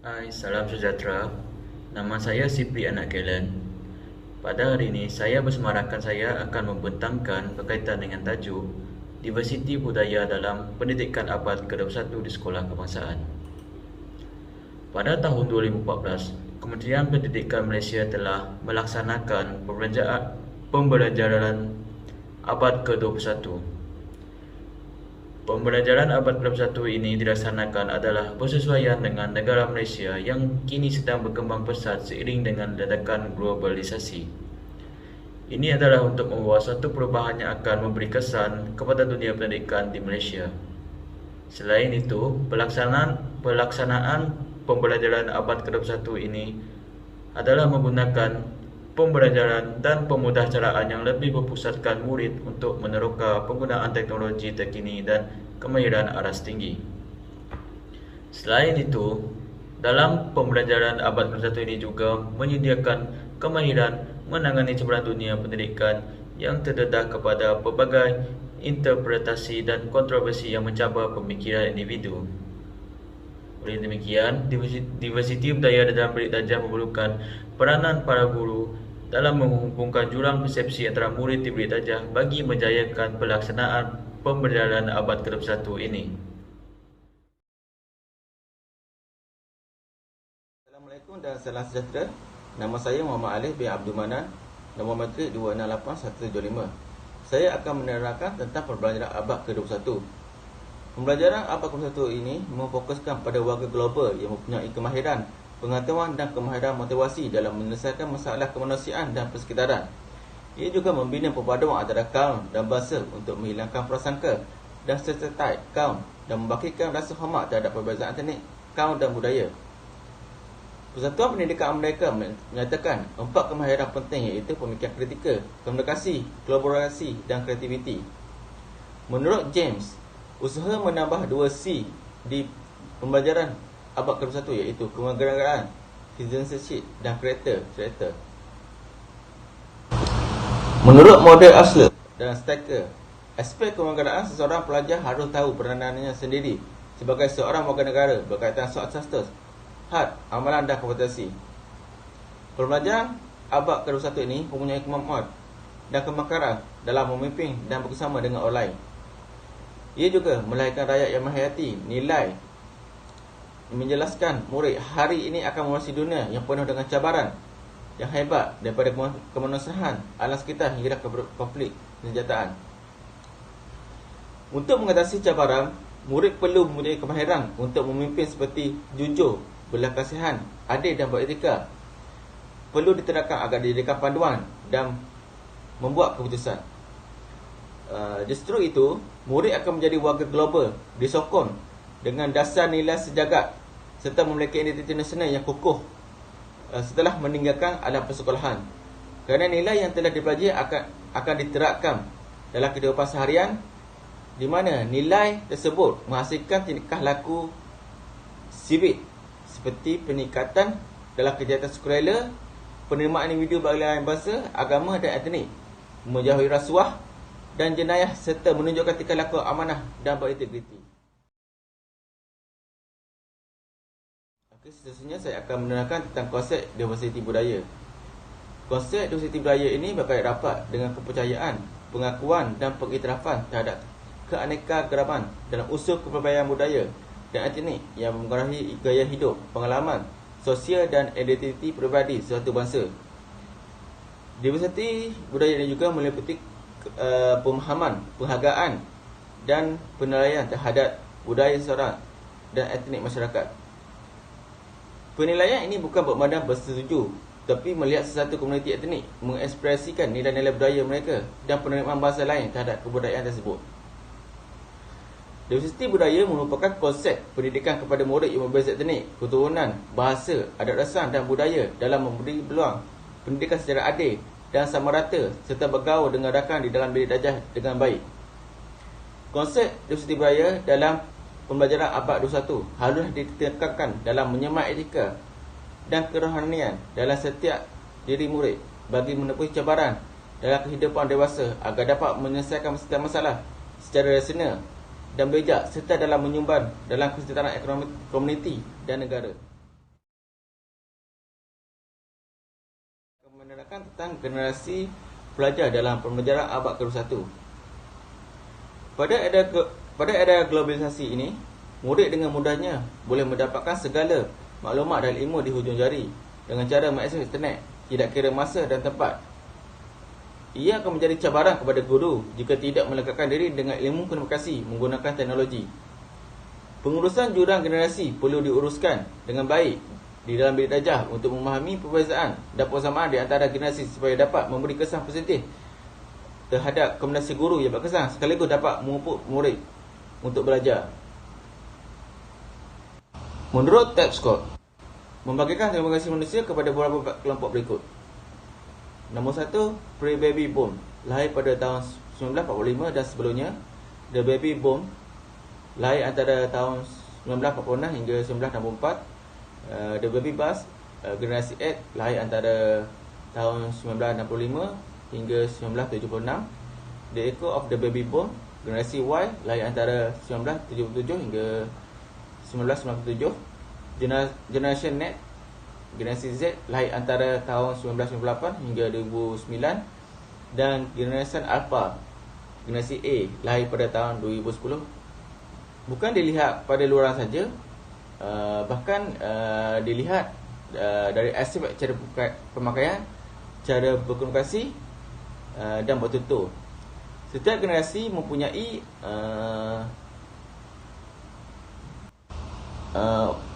Hai, salam sejahtera. Nama saya Sipri Anak Kellen. Pada hari ini, saya bersama rakan saya akan membentangkan berkaitan dengan tajuk Diversiti Budaya dalam Pendidikan Abad ke-21 di Sekolah Kebangsaan. Pada tahun 2014, Kementerian Pendidikan Malaysia telah melaksanakan pembelajaran abad ke-21. Pembelajaran abad ke-21 ini dilaksanakan adalah bersesuaian dengan negara Malaysia yang kini sedang berkembang pesat seiring dengan ledakan globalisasi. Ini adalah untuk membawa suatu perubahan yang akan memberi kesan kepada dunia pendidikan di Malaysia. Selain itu, pelaksanaan pembelajaran abad ke-21 ini adalah menggunakan pembelajaran dan pemudahcaraan yang lebih berpusatkan murid untuk meneroka penggunaan teknologi terkini dan kemahiran aras tinggi. Selain itu, dalam pembelajaran abad ke-21 ini juga menyediakan kemahiran menangani cabaran dunia pendidikan yang terdedah kepada pelbagai interpretasi dan kontroversi yang mencabar pemikiran individu. Oleh demikian, diversiti budaya dalam pendidik darjah memerlukan peranan para guru dalam menghubungkan jurang persepsi antara murid di pendidik darjah bagi menjayakan pelaksanaan pembelajaran abad ke-21 ini. Assalamualaikum dan salam sejahtera. Nama saya Muhammad Alif bin Abdul Manan, nombor matrik 268125. Saya akan menerangkan tentang pembelajaran abad ke-21. Pembelajaran abad ke-21 ini memfokuskan pada warga global yang mempunyai kemahiran, pengetahuan dan kemahiran motivasi dalam menyelesaikan masalah kemanusiaan dan persekitaran. Ia juga membina perpaduan antara kaum dan bangsa untuk menghilangkan prasangka dan stereotip kaum dan membangkitkan rasa hormat terhadap perbezaan etnik, kaum dan budaya. Persatuan Pendidikan Amerika menyatakan 4 kemahiran penting iaitu pemikiran kritikal, komunikasi, kolaborasi dan kreativiti. Menurut James, usaha menambah 2 C di pembelajaran abad ke-21 iaitu kewarganegaraan, citizenship dan character. Menurut model Asler dan Stacker, aspek kewarganegaraan seseorang pelajar harus tahu peranannya sendiri sebagai seorang warga negara berkaitan soal status, had, amalan dan kompetensi. Pembelajaran abad ke-21 ini mempunyai kemampuan dan kemakaran dalam memimpin dan bersama dengan orang lain. Ia juga melahirkan rakyat yang menghayati nilai, menjelaskan murid hari ini akan memasuki dunia yang penuh dengan cabaran yang hebat daripada kemanusiaan, alam sekitar hingga konflik senjataan. Untuk mengatasi cabaran, murid perlu mempunyai kemahiran untuk memimpin seperti jujur, belas kasihan, adil dan beretika. Perlu diterapkan agar dijadikan panduan dan membuat keputusan. Justru itu, murid akan menjadi warga global disokong dengan dasar nilai sejagat serta memiliki identiti nasional yang kukuh setelah meninggalkan alam persekolahan. Kerana nilai yang telah dipelajari akan diterapkan dalam kehidupan seharian, di mana nilai tersebut menghasilkan tingkah laku sivik seperti peningkatan dalam kegiatan sukarela, penerimaan individu bagi lain bangsa, agama dan etnik, menjauhi rasuah dan jenayah serta menunjukkan tingkah laku amanah dan berintegriti. Seterusnya saya akan menerangkan tentang konsep diversiti budaya. Konsep diversiti budaya ini berkait rapat dengan kepercayaan, pengakuan dan pengiktirafan terhadap keanekaragaman dalam unsur kepelbagaian budaya dan etnik yang mengaruhi gaya hidup, pengalaman, sosial dan identiti peribadi suatu bangsa. Diversiti budaya ini juga meliputi pemahaman, penghargaan dan penilaian terhadap budaya seseorang dan etnik masyarakat. Penilaian ini bukan bermakna bersetuju, tapi melihat sesuatu komuniti etnik mengekspresikan nilai-nilai budaya mereka dan penerimaan bangsa lain terhadap kebudayaan tersebut. Diversiti budaya merupakan konsep pendidikan kepada murid yang berbeza etnik, keturunan, bahasa, adat rasa dan budaya dalam memberi peluang pendidikan secara adil dan sama rata serta bergaul dengan rakan di dalam bilik darjah dengan baik. Konsep diversiti budaya dalam pembelajaran abad 21 harus ditekankan dalam menyemak etika dan kerohanian dalam setiap diri murid bagi menempuhi cabaran dalam kehidupan dewasa agar dapat menyelesaikan setiap masalah secara rasional dan bijak serta dalam menyumbang dalam kesejahteraan ekonomi komuniti dan negara. menerangkan tentang generasi pelajar dalam pembelajaran abad ke-21. Pada era globalisasi ini, murid dengan mudahnya boleh mendapatkan segala maklumat dan ilmu di hujung jari dengan cara mengakses internet, tidak kira masa dan tempat. Ia akan menjadi cabaran kepada guru jika tidak melengkapkan diri dengan ilmu komunikasi menggunakan teknologi. Pengurusan jurang generasi perlu diuruskan dengan baik di dalam bilik darjah untuk memahami perbezaan dan persamaan di antara generasi supaya dapat memberi kesan positif terhadap komunikasi guru yang berkesan sekaligus dapat memupuk murid untuk belajar. Menurut Tapscott, membagikan demografi manusia kepada beberapa kelompok berikut. Nombor 1, pre-baby boom, lahir pada tahun 1945 dan sebelumnya. The baby boom, lahir antara tahun 1946 hingga 1964. The baby bust, generasi X, lahir antara tahun 1965 hingga 1976. The echo of the baby boom, generasi Y, lahir antara 1977 hingga 1997. Generation Net, generasi Z, lahir antara tahun 1998 hingga 2009. Dan generasi Alpha, generasi A, lahir pada tahun 2010. Bukan dilihat pada luaran saja, bahkan dilihat dari aspek cara pemakaian, cara berkomunikasi dan bertutur. Setiap generasi mempunyai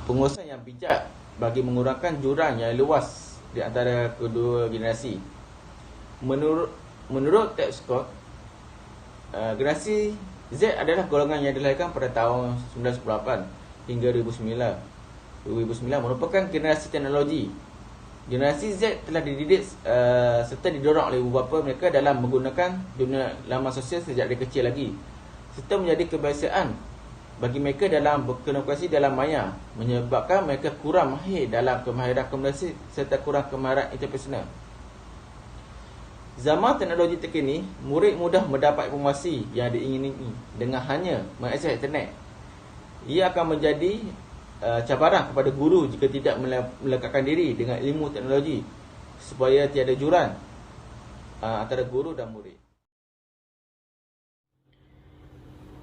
pengurusan yang bijak bagi mengurangkan jurang yang luas di antara kedua generasi. Menurut Tapscott, generasi Z adalah golongan yang dilahirkan pada tahun 1998 hingga 2009 merupakan generasi teknologi. Generasi Z telah dididik serta didorong oleh ibu bapa mereka dalam menggunakan dunia laman sosial sejak dari kecil lagi, serta menjadi kebiasaan bagi mereka dalam berkomunikasi dalam maya, menyebabkan mereka kurang mahir dalam kemahiran komunikasi serta kurang kemahiran interpersonal. Zaman teknologi terkini, murid mudah mendapat informasi yang diingini dengan hanya mengakses internet. Ia akan menjadi cabaran kepada guru jika tidak melekatkan diri dengan ilmu teknologi supaya tiada jurang antara guru dan murid.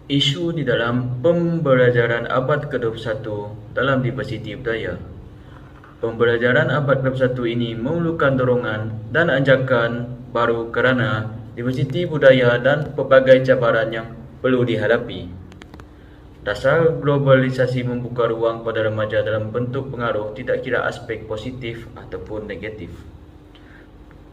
Isu di dalam pembelajaran abad ke-21 dalam diversiti budaya. Pembelajaran abad ke-21 ini memerlukan dorongan dan ajakan baru kerana diversiti budaya dan pelbagai cabaran yang perlu dihadapi. Dasar globalisasi membuka ruang pada remaja dalam bentuk pengaruh tidak kira aspek positif ataupun negatif.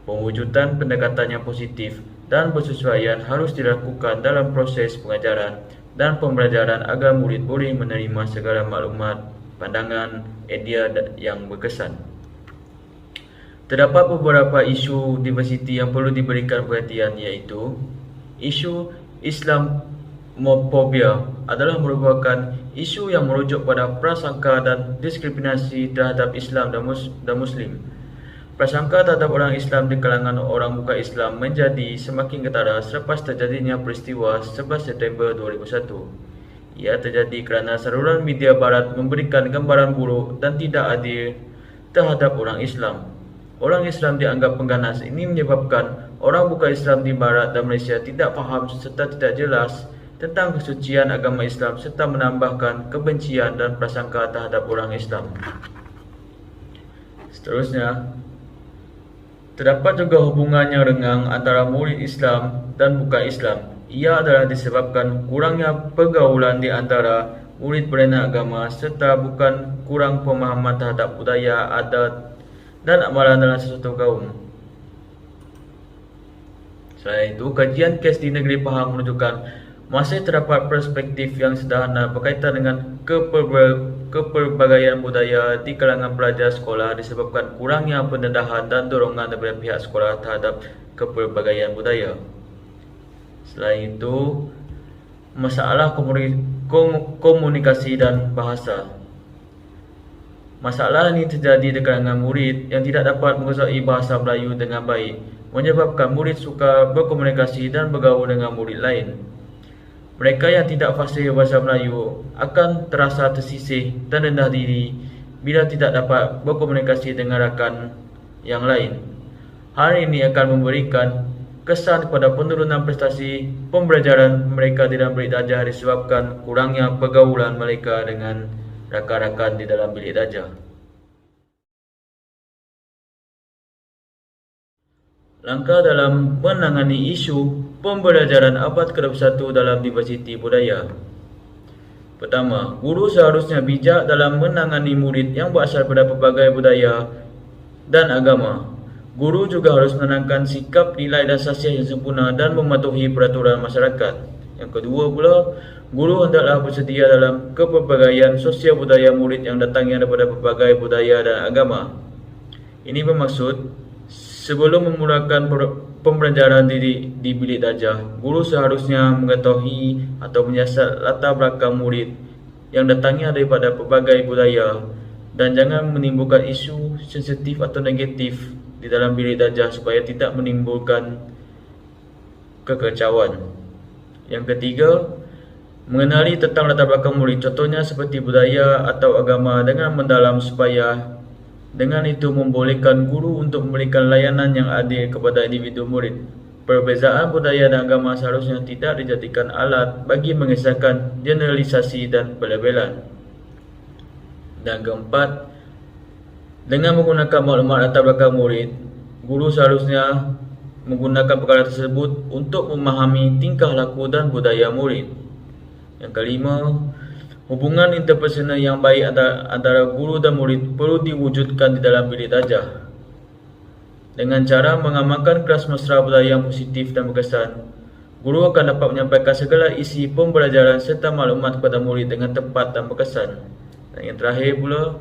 Pewujudan pendekatan yang positif dan bersesuaian harus dilakukan dalam proses pengajaran dan pembelajaran agar murid boleh menerima segala maklumat, pandangan, idea yang berkesan. Terdapat beberapa isu diversiti yang perlu diberikan perhatian, iaitu isu Islamofobia adalah merupakan isu yang merujuk pada prasangka dan diskriminasi terhadap Islam dan Muslim. Prasangka terhadap orang Islam di kalangan orang bukan Islam menjadi semakin ketara selepas terjadinya peristiwa 11 September 2001. Ia terjadi kerana saluran media barat memberikan gambaran buruk dan tidak adil terhadap orang Islam. Orang Islam dianggap pengganas. Ini menyebabkan orang bukan Islam di barat dan Malaysia tidak faham serta tidak jelas tentang kesucian agama Islam serta menambahkan kebencian dan prasangka terhadap orang Islam. Seterusnya, terdapat juga hubungan yang renggang antara murid Islam dan bukan Islam. Ia adalah disebabkan kurangnya pergaulan di antara murid berlainan agama serta bukan kurang pemahaman terhadap budaya, adat dan amalan dalam sesuatu kaum. Selain itu, kajian kes di negeri Pahang menunjukkan masih terdapat perspektif yang sederhana berkaitan dengan kepelbagaian budaya di kalangan pelajar sekolah disebabkan kurangnya pendedahan dan dorongan daripada pihak sekolah terhadap kepelbagaian budaya. Selain itu, masalah komunikasi dan bahasa. Masalah ini terjadi di kalangan murid yang tidak dapat menguasai bahasa Melayu dengan baik, menyebabkan murid sukar berkomunikasi dan bergaul dengan murid lain. Mereka yang tidak fasih bahasa Melayu akan terasa tersisih dan rendah diri bila tidak dapat berkomunikasi dengan rakan yang lain. Hal ini akan memberikan kesan kepada penurunan prestasi pembelajaran mereka di dalam bilik darjah disebabkan kurangnya pergaulan mereka dengan rakan-rakan di dalam bilik darjah. Langkah dalam menangani isu pembelajaran abad ke-21 dalam diversiti budaya. Pertama, guru seharusnya bijak dalam menangani murid yang berasal pada pelbagai budaya dan agama. Guru juga harus menanamkan sikap, nilai dan khasiat yang sempurna dan mematuhi peraturan masyarakat. Yang kedua pula, guru hendaklah bersedia dalam kepelbagaian sosial budaya murid yang datangnya daripada pelbagai budaya dan agama. Ini bermaksud, sebelum memulakan pembelajaran di bilik darjah, guru seharusnya mengetahui atau menyiasat latar belakang murid yang datangnya daripada pelbagai budaya dan jangan menimbulkan isu sensitif atau negatif di dalam bilik darjah supaya tidak menimbulkan kekacauan. Yang ketiga, mengenali tentang latar belakang murid, contohnya seperti budaya atau agama dengan mendalam supaya dengan itu membolehkan guru untuk memberikan layanan yang adil kepada individu murid. Perbezaan budaya dan agama seharusnya tidak dijadikan alat bagi mengesahkan generalisasi dan pelabelan. Dan keempat, dengan menggunakan maklumat latar belakang murid, guru seharusnya menggunakan perkara tersebut untuk memahami tingkah laku dan budaya murid. Yang kelima, hubungan interpersonal yang baik antara guru dan murid perlu diwujudkan di dalam bilik darjah. Dengan cara mengamalkan kelas mesra budaya yang positif dan berkesan, guru akan dapat menyampaikan segala isi pembelajaran serta maklumat kepada murid dengan tepat dan berkesan. Dan yang terakhir pula,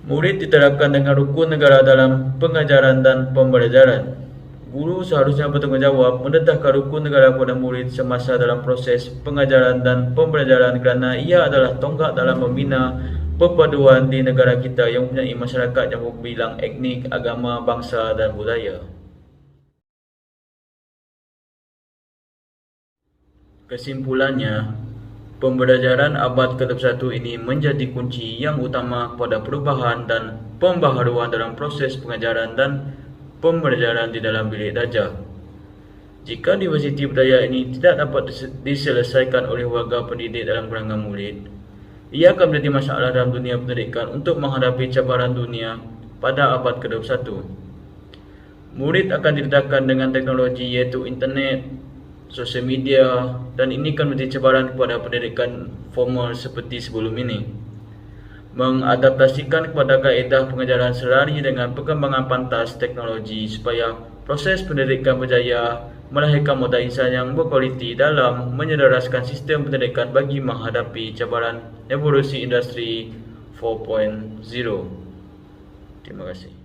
murid diterapkan dengan rukun negara dalam pengajaran dan pembelajaran. Guru seharusnya bertanggungjawab mendedahkan rukun negara kepada murid semasa dalam proses pengajaran dan pembelajaran kerana ia adalah tonggak dalam membina perpaduan di negara kita yang mempunyai masyarakat yang berbilang etnik, agama, bangsa dan budaya. Kesimpulannya, pembelajaran abad ke-21 ini menjadi kunci yang utama kepada perubahan dan pembaharuan dalam proses pengajaran dan pembelajaran di dalam bilik darjah. Jika diversiti budaya ini tidak dapat diselesaikan oleh warga pendidik dalam kalangan murid, ia akan menjadi masalah dalam dunia pendidikan untuk menghadapi cabaran dunia pada abad ke-21. Murid akan didedahkan dengan teknologi iaitu internet, sosial media, dan ini akan menjadi cabaran kepada pendidikan formal seperti sebelum ini. Mengadaptasikan kepada kaedah pengajaran selari dengan perkembangan pantas teknologi supaya proses pendidikan berjaya melahirkan modal insan yang berkualiti dalam menyelaraskan sistem pendidikan bagi menghadapi cabaran evolusi industri 4.0. Terima kasih.